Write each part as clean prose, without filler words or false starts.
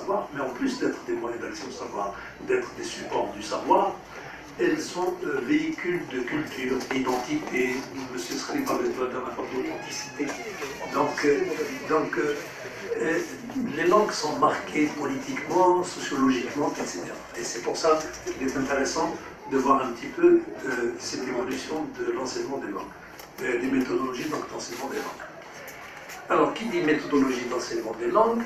savoir, mais en plus d'être des moyens d'accès au savoir, d'être des supports du savoir, elles sont véhicules de culture, d'identité. M. Srali parlait de la dernière fois d'authenticité. Donc les langues sont marquées politiquement, sociologiquement, etc. Et c'est pour ça qu'il est intéressant de voir un petit peu cette évolution de l'enseignement des langues, des méthodologies d'enseignement des langues. Alors, qui dit méthodologie d'enseignement des langues,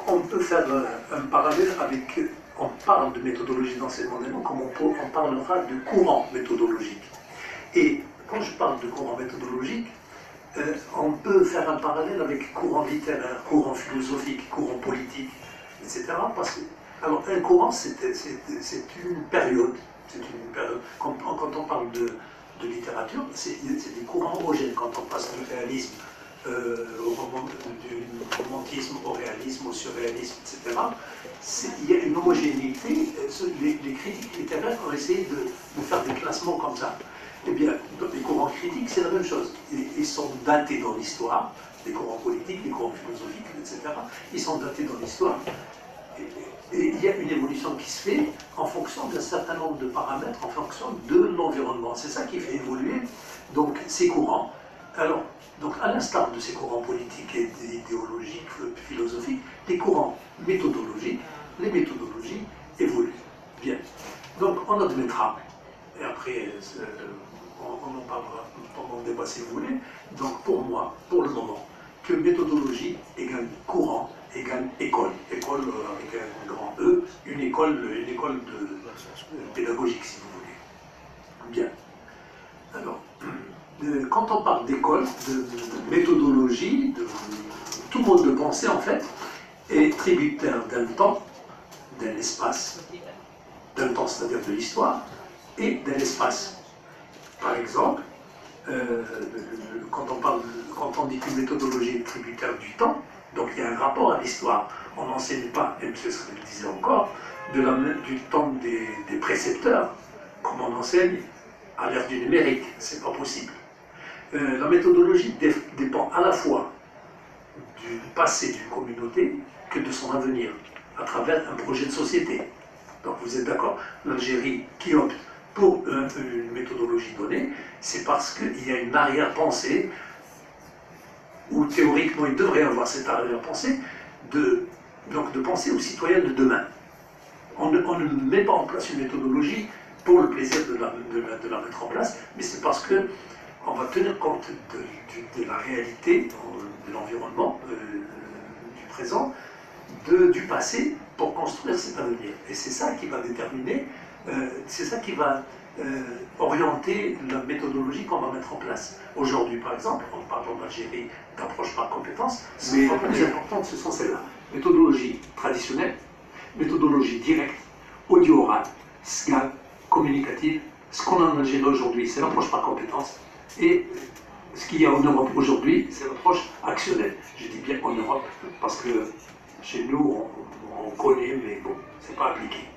on peut faire un parallèle avec, on parle de méthodologie d'enseignement des langues comme on parlera de courant méthodologique. Et quand je parle de courant méthodologique, on peut faire un parallèle avec courant littéraire, courant philosophique, courant politique, etc. Parce que, alors, un courant, c'est une période. Quand on parle de littérature, c'est des courants homogènes. Quand on passe du réalisme du romantisme au réalisme, au surréalisme, etc., il y a une homogénéité. Les critiques littéraires ont essayé de faire des classements comme ça. Eh bien, les courants critiques, c'est la même chose. Ils sont datés dans l'histoire, les courants politiques, les courants philosophiques, etc. Ils sont datés dans l'histoire. Et il y a une évolution qui se fait en fonction d'un certain nombre de paramètres, en fonction de l'environnement. C'est ça qui fait évoluer donc, ces courants. Alors, donc, à l'instar de ces courants politiques et idéologiques, philosophiques, les courants méthodologiques, les méthodologies évoluent. Bien. Donc, on admettra, et après, on en parlera pendant le débat si vous voulez. Donc, pour moi, pour le moment, que méthodologie égale courant égale école. École avec un grand E, une école pédagogique, si vous voulez. Bien. Alors, quand on parle d'école, de méthodologie, tout mode de pensée, en fait, est tributaire d'un temps, d'un espace, d'un temps, c'est-à-dire de l'histoire, et d'un espace. Par exemple, quand on dit qu'une méthodologie est tributaire du temps, donc il y a un rapport à l'histoire. On n'enseigne pas, et M. Srali le disait encore, du temps des précepteurs, comme on enseigne à l'ère du numérique. C'est pas possible. La méthodologie dépend à la fois du passé d'une communauté que de son avenir, à travers un projet de société. Donc vous êtes d'accord, l'Algérie qui opte pour une méthodologie donnée, c'est parce qu'il y a une arrière-pensée, où théoriquement il devrait avoir cette arrière-pensée, de penser aux citoyens de demain. On ne met pas en place une méthodologie pour le plaisir de la mettre en place, mais c'est parce qu'on va tenir compte de la réalité, de l'environnement, du présent, du passé, pour construire cet avenir. Et c'est ça qui va déterminer, c'est ça qui va orienter la méthodologie qu'on va mettre en place. Aujourd'hui, par exemple, on parle en Algérie d'approche par compétence, mais les plus importantes, ce sont celles-là. Méthodologie traditionnelle, méthodologie directe, audio-orale, SGAL, communicative. Ce qu'on a en Algérie aujourd'hui, c'est l'approche par compétence. Et ce qu'il y a en Europe aujourd'hui, c'est l'approche actionnelle. Je dis bien en Europe, parce que chez nous, on connaît, mais bon, c'est pas appliqué.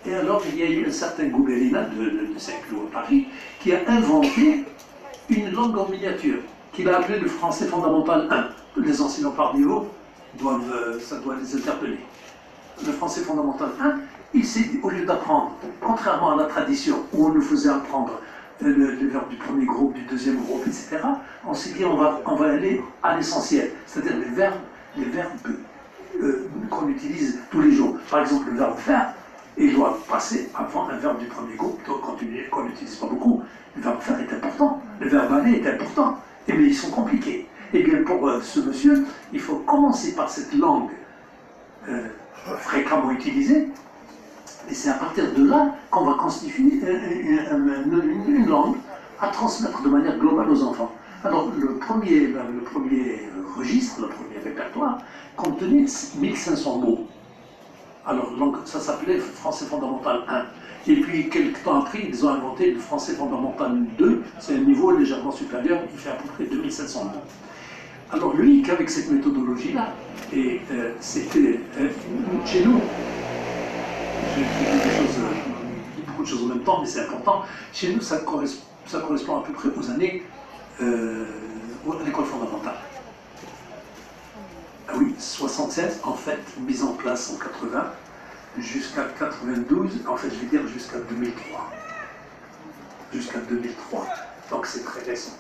Et alors, il y a eu un certain Gouberina de Saint-Cloud à Paris qui a inventé une langue en miniature, qu'il a appelée le français fondamental 1. Tous les enseignants par niveau, ça doit les interpeller. Le français fondamental 1, il s'est dit, au lieu d'apprendre, contrairement à la tradition, où on nous faisait apprendre le verbe du premier groupe, du deuxième groupe, etc., on s'est dit, on va aller à l'essentiel, c'est-à-dire les verbes qu'on utilise tous les jours. Par exemple, le verbe faire, il doit passer avant un verbe du premier groupe qu'on n'utilise pas beaucoup. Le verbe faire est important, le verbe aller est important, mais ils sont compliqués. Et bien pour ce monsieur, il faut commencer par cette langue fréquemment utilisée, et c'est à partir de là qu'on va constituer une langue à transmettre de manière globale aux enfants. Alors le premier registre, le premier répertoire, contenait 1500 mots. Alors, ça s'appelait français fondamental 1. Et puis, quelques temps après, ils ont inventé le français fondamental 2. C'est un niveau légèrement supérieur qui fait à peu près 2500 mots. Alors, lui, qu'avec cette méthodologie-là, et c'était chez nous, j'ai beaucoup de choses en même temps, mais c'est important. Chez nous, ça correspond à peu près aux années à l'école fondamentale. oui, 76, en fait, mise en place en 80, jusqu'à 92, en fait, je vais dire jusqu'à 2003. Jusqu'à 2003. Donc c'est très récent.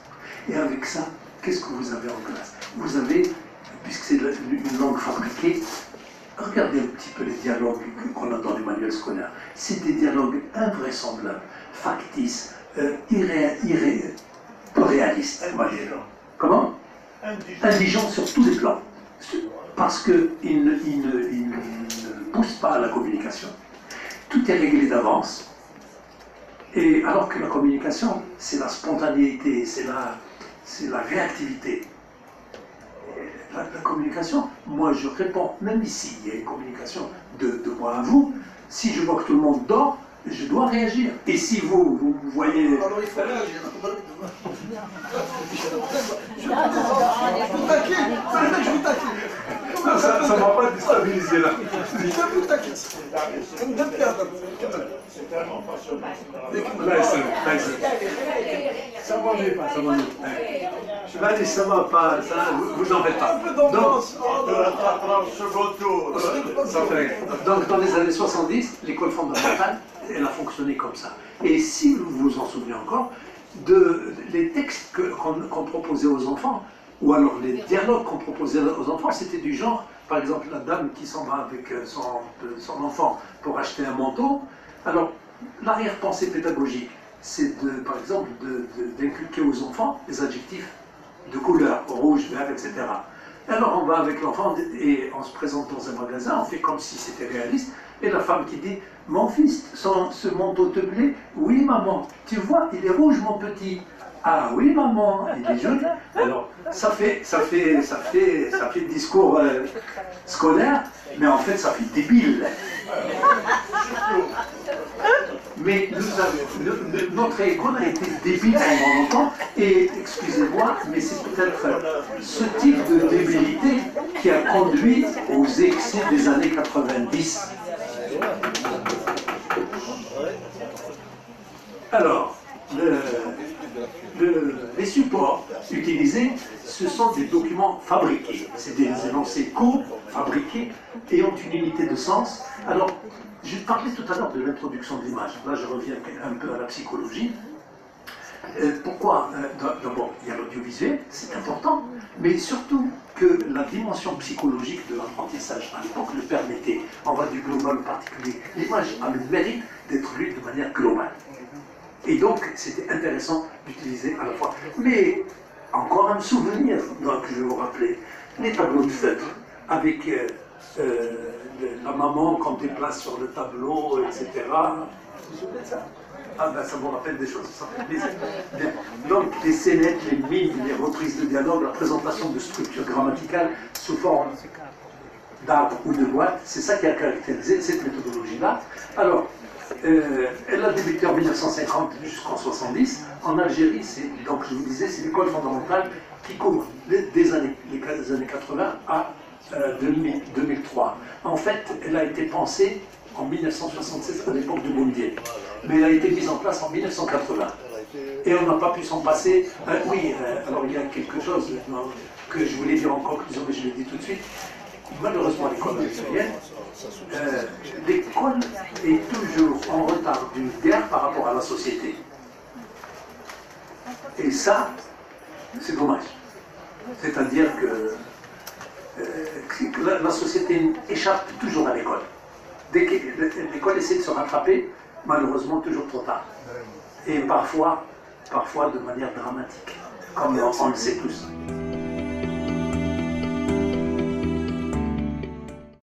Et avec ça, qu'est-ce que vous avez en classe? Vous avez, puisque c'est une langue fabriquée, regardez un petit peu les dialogues qu'on a dans les manuels scolaires. C'est des dialogues invraisemblables, factices, peu réalistes. Comment? Indigents sur tous les plans. Parce qu'ils ne poussent pas à la communication. Tout est réglé d'avance. Et alors que la communication, c'est la spontanéité, c'est la réactivité. La communication, moi je réponds, même ici, il y a une communication de moi à vous. Si je vois que tout le monde dort, je dois réagir. Et si vous voyez... Alors il faut réagir. Je vous taquine. Je vous taquine. Ça ne va pas déstabiliser là. Je vous taquine. C'est tellement passionnant. Ça ne m'ennuie pas, ça m'ennuie. Je vais aller, ça ne va pas, vous en faites pas. Un peu d'ambiance. Donc dans les années 70, l'école fondamentale, elle a fonctionné comme ça. Et si vous vous en souvenez encore, les textes qu'on proposait aux enfants, ou alors les dialogues qu'on proposait aux enfants, c'était du genre, par exemple, la dame qui s'en va avec son enfant pour acheter un manteau. Alors, l'arrière-pensée pédagogique, c'est par exemple d'inculquer aux enfants des adjectifs de couleur, rouge, vert, etc. Alors on va avec l'enfant et on se présente dans un magasin, on fait comme si c'était réaliste, et la femme qui dit « Mon fils, ce manteau te plaît? Oui maman, tu vois, il est rouge mon petit. Ah oui maman, il est joli. » Alors ça fait discours scolaire, mais en fait ça fait débile. Mais notre école a été débile pendant longtemps, et excusez-moi, mais c'est peut-être ce type de débilité qui a conduit aux excès des années 90. Alors, les supports utilisés, ce sont des documents fabriqués. C'est des énoncés courts, fabriqués, ayant une unité de sens. Alors, je parlais tout à l'heure de l'introduction de l'image. Là, je reviens un peu à la psychologie. Pourquoi? D'abord, il y a l'audiovisuel, c'est important, mais surtout que la dimension psychologique de l'apprentissage à l'époque le permettait. On va du global au particulier. L'image a le mérite d'être lue de manière globale. Et donc, c'était intéressant d'utiliser à la fois. Mais, encore un souvenir, donc, je vais vous rappeler, les tableaux de feutre, avec la maman qu'on déplace sur le tableau, etc. Vous vous souvenez de ça? Ah ben ça vous rappelle des choses. Donc les scénettes, les mimes, les reprises de dialogue, la présentation de structures grammaticales sous forme d'arbre ou de boîte, c'est ça qui a caractérisé cette méthodologie-là. Alors, elle a débuté en 1950 jusqu'en 70. En Algérie, donc je vous disais, c'est l'école fondamentale qui couvre les années 80 à 2003. En fait, elle a été pensée en 1976 à l'époque de Boumediene, mais elle a été mise en place en 1980. Et on n'a pas pu s'en passer. Alors il y a quelque chose que je voulais dire en conclusion, mais je le dis tout de suite. Malheureusement, l'école algérienne, l'école est toujours en retard d'une guerre par rapport à la société. Et ça, c'est dommage. C'est-à-dire que la société échappe toujours à l'école. Dès que l'école essaie de se rattraper, malheureusement toujours trop tard. Et parfois de manière dramatique, comme on le sait tous.